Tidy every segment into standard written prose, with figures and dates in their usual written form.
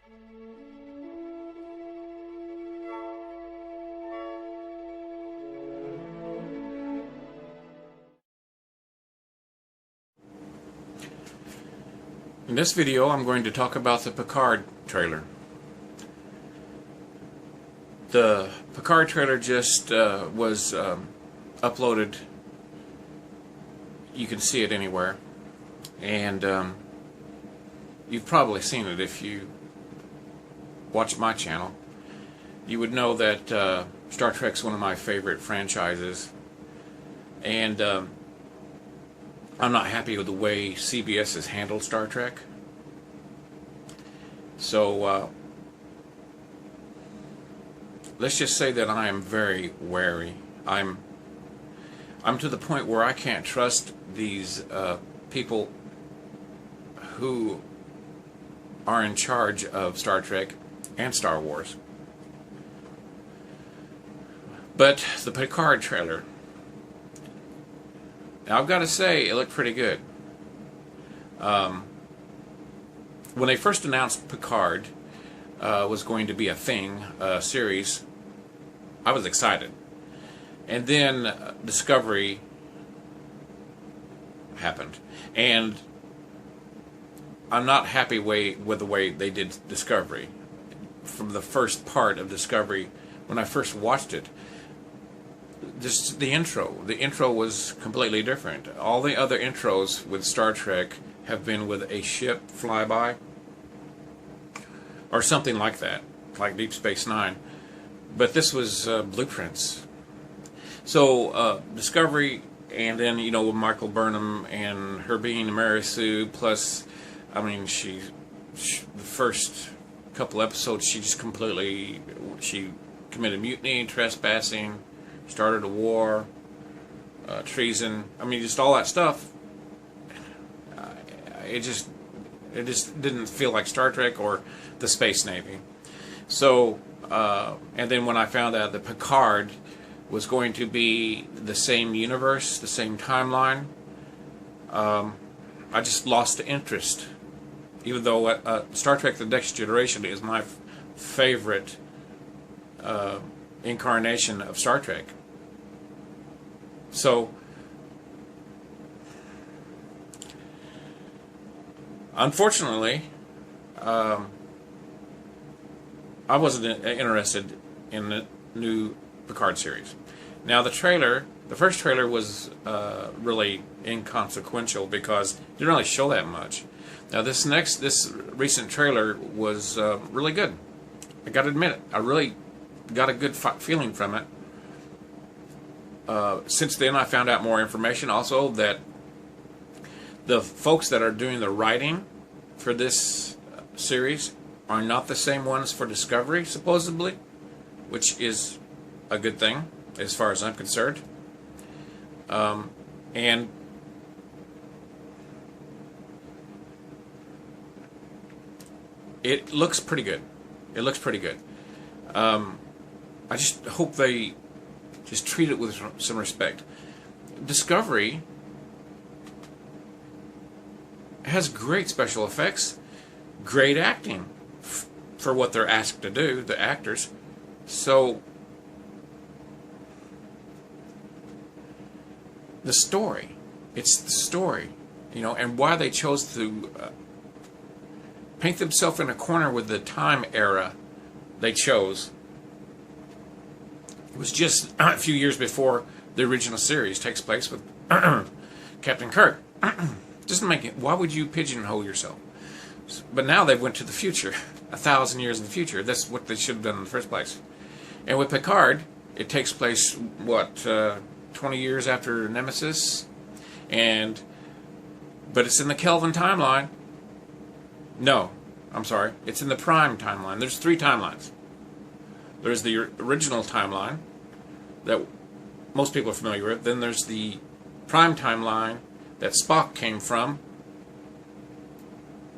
In this video, I'm going to talk about the Picard trailer. The Picard trailer just was uploaded. You can see it anywhere, and you've probably seen it if you watch my channel. You would know that Star Trek's one of my favorite franchises, and I'm not happy with the way CBS has handled Star Trek. So let's just say that I am very wary. I'm to the point where I can't trust these people who are in charge of Star Trek and Star Wars. But the Picard trailer, now I've got to say, it looked pretty good. When they first announced Picard was going to be a thing, a series, I was excited. And then Discovery happened. And I'm not happy with the way they did Discovery. From the first part of Discovery, when I first watched it, the intro was completely different. All the other intros with Star Trek have been with a ship flyby or something like that, like Deep Space Nine. But this was blueprints. So Discovery, and then with Michael Burnham and her being Mary Sue, plus, I mean, she the first couple episodes she committed mutiny, trespassing, started a war, treason. I mean, just all that stuff. It just didn't feel like Star Trek or the Space Navy. So, and then when I found out that Picard was going to be the same universe, the same timeline, I just lost the interest. Even though Star Trek: The Next Generation is my favorite incarnation of Star Trek. So, unfortunately, I wasn't interested in the new Picard series. Now, the first trailer was really inconsequential because it didn't really show that much. Now, this recent trailer was really good. I got to admit it. I really got a good feeling from it. Since then, I found out more information also that the folks that are doing the writing for this series are not the same ones for Discovery, supposedly, which is a good thing as far as I'm concerned. And it looks pretty good. It looks pretty good. I just hope they just treat it with some respect. Discovery has great special effects, great acting for what they're asked to do, the actors. So the story, it's the story, and why they chose to paint themselves in a corner with the time era they chose. It was just a few years before the original series takes place with Captain Kirk. Doesn't make it. Why would you pigeonhole yourself? But now they went to the future, 1,000 years in the future. That's what they should have done in the first place. And with Picard, it takes place 20 years after Nemesis, but it's in the Kelvin timeline. No, I'm sorry. It's in the Prime timeline. There's 3 timelines. There's the original timeline that most people are familiar with. Then there's the Prime timeline that Spock came from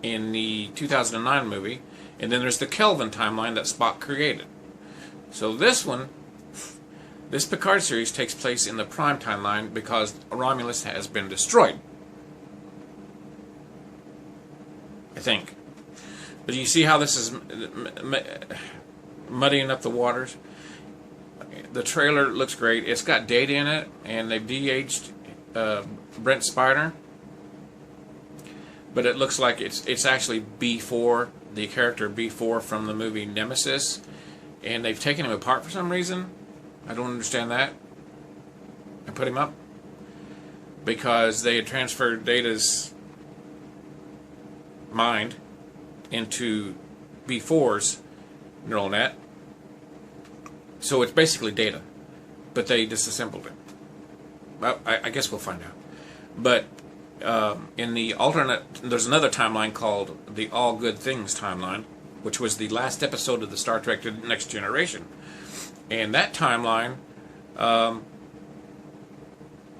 in the 2009 movie. And then there's the Kelvin timeline that Spock created. So this Picard series takes place in the Prime timeline because Romulus has been destroyed. I think. But you see how this is muddying up the waters? The trailer looks great. It's got Data in it, and they've de-aged Brent Spiner. But it looks like it's actually B4, the character B4 from the movie Nemesis. And they've taken him apart for some reason. I don't understand that. And put him up. Because they had transferred Data's mind into B4's neural net. So it's basically Data. But they disassembled it. Well, I guess we'll find out. But in the alternate, there's another timeline called the All Good Things timeline, which was the last episode of the Star Trek Next Generation. And that timeline, well,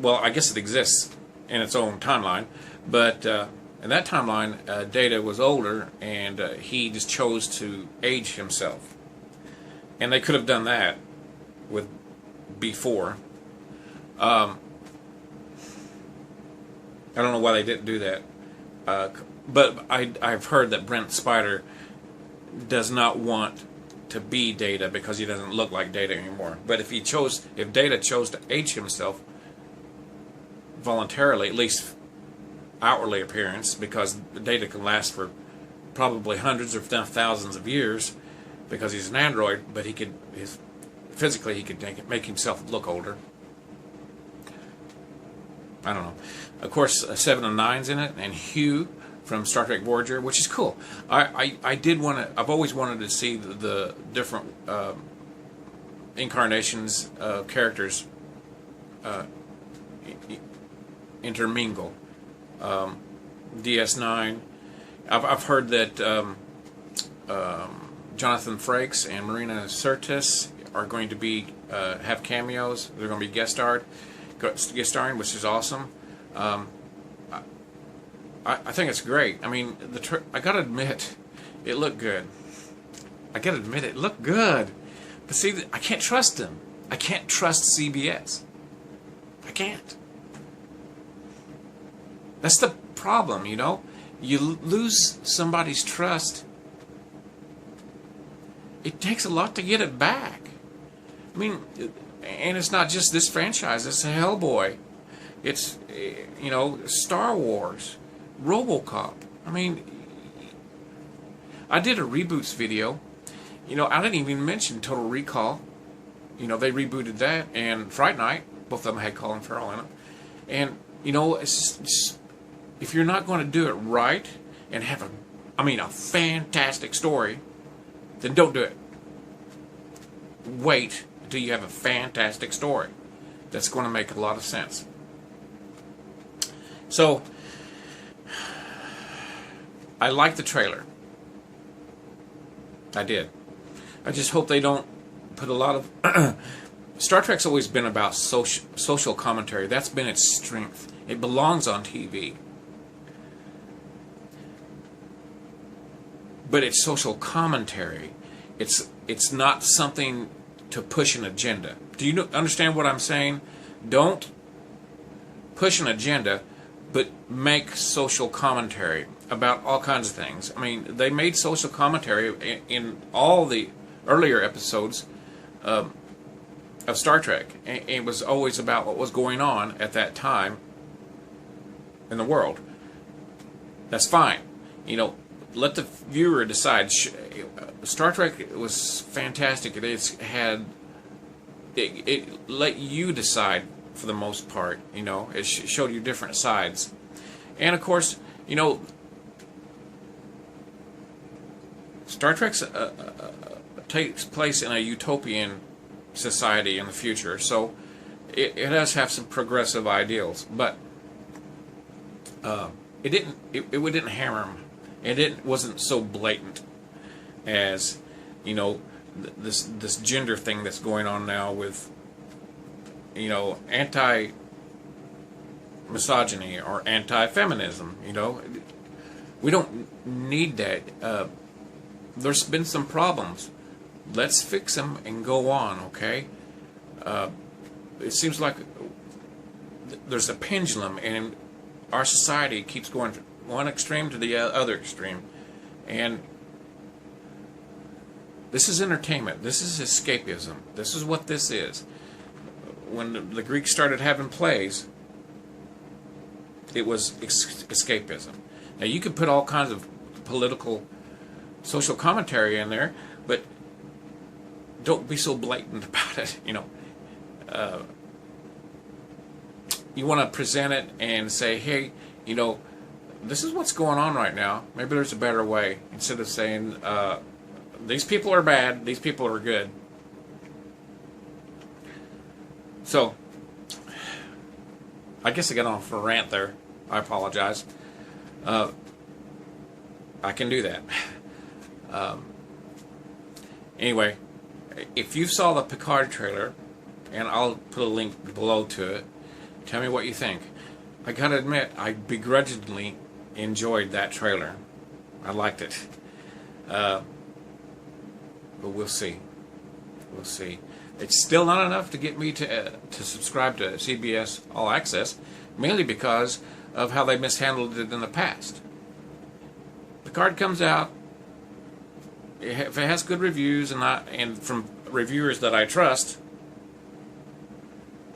I guess it exists in its own timeline, but in that timeline, Data was older, and he just chose to age himself. And they could have done that with B4. I don't know why they didn't do that. But I've heard that Brent Spiner does not want to be Data because he doesn't look like Data anymore. But if Data chose to age himself voluntarily, at least outwardly appearance, because Data can last for probably hundreds or thousands of years because he's an android, but physically he could make himself look older. I don't know. Of course, 7 and 9's in it, and Hugh from Star Trek Voyager, which is cool. I've always wanted to see the different incarnations of characters intermingle. DS9. I've heard that Jonathan Frakes and Marina Sirtis are going to be have cameos. They're going to be guest starring, which is awesome. I think it's great. I mean, I gotta admit, it looked good. I gotta admit, it looked good. But see, I can't trust them. I can't trust CBS. I can't. That's the problem, you know? You lose somebody's trust. It takes a lot to get it back. I mean, and it's not just this franchise. It's Hellboy. It's, you know, Star Wars, RoboCop. I mean, I did a reboots video. You know, I didn't even mention Total Recall. You know, they rebooted that, and Fright Night. Both of them had Colin Farrell in it. And, you know, it's just, if you're not going to do it right and have a fantastic story, then don't do it. Wait until you have a fantastic story that's going to make a lot of sense. So, I like the trailer. I did. I just hope they don't put a lot of... Star Trek's always been about social commentary. That's been its strength. It belongs on TV. But it's social commentary. It's not something to push an agenda. Do you understand what I'm saying? Don't push an agenda, but make social commentary about all kinds of things. I mean, they made social commentary in all the earlier episodes of Star Trek. It was always about what was going on at that time in the world. That's fine. You know, let the viewer decide. Star Trek was fantastic. It let you decide for the most part. You know, it showed you different sides, and of course, you know, Star Trek takes place in a utopian society in the future, so it does have some progressive ideals, but it didn't hammer them. It wasn't so blatant as, you know, this gender thing that's going on now with, you know, anti-misogyny or anti-feminism. You know, we don't need that. There's been some problems. Let's fix them and go on, okay? It seems like there's a pendulum, and our society keeps going from one extreme to the other extreme. And This is entertainment. This is escapism. This is what this is. When the Greeks started having plays, it was escapism. Now you could put all kinds of political, social commentary in there, but don't be so blatant about it. You want to present it and say, hey, this is what's going on right now. Maybe there's a better way, instead of saying, these people are bad, these people are good. So, I guess I got off a rant there. I apologize. I can do that. Anyway, if you saw the Picard trailer, and I'll put a link below to it, tell me what you think. I gotta admit, I begrudgingly enjoyed that trailer. I liked it. But we'll see. We'll see. It's still not enough to get me to subscribe to CBS All Access, mainly because of how they mishandled it in the past. Picard comes out. If it has good reviews and from reviewers that I trust,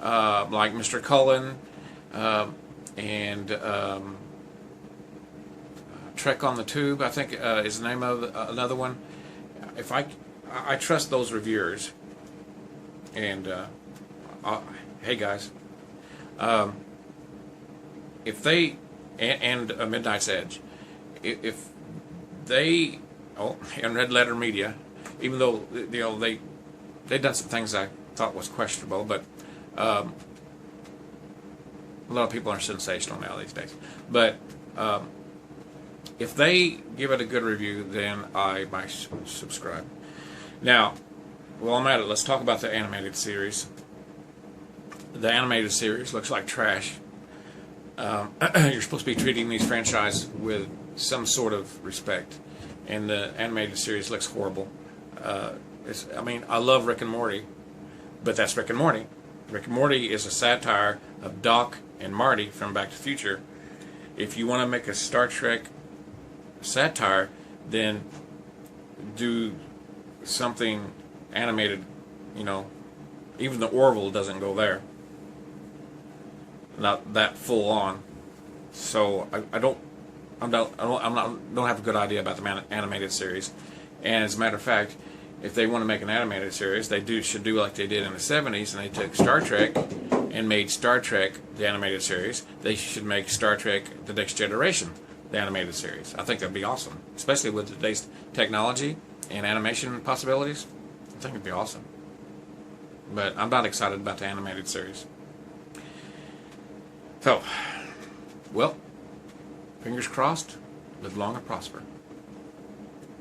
like Mr. Cullen and Trek on the Tube, I think is the name of another one. If I trust those reviewers, and hey guys, if they and a Midnight's Edge, if they and Red Letter Media, even though they done some things I thought was questionable, but a lot of people are sensational now these days. But if they give it a good review, then I might subscribe. Now, while I'm at it, let's talk about the animated series. The animated series looks like trash. You're supposed to be treating these franchises with some sort of respect, and the animated series looks horrible. I love Rick and Morty, but that's Rick and Morty. Rick and Morty is a satire of Doc and Marty from Back to the Future. If you want to make a Star Trek satire, then do something animated. Even the Orville doesn't go there. Not that full on. So I don't have a good idea about the animated series. And as a matter of fact, if they want to make an animated series, they should do like they did in the 70s, and they took Star Trek and made Star Trek the animated series. They should make Star Trek The Next Generation the animated series. I think that'd be awesome, especially with today's technology and animation possibilities. I think it'd be awesome. But I'm not excited about the animated series. So, well, fingers crossed, live long and prosper.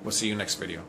We'll see you next video.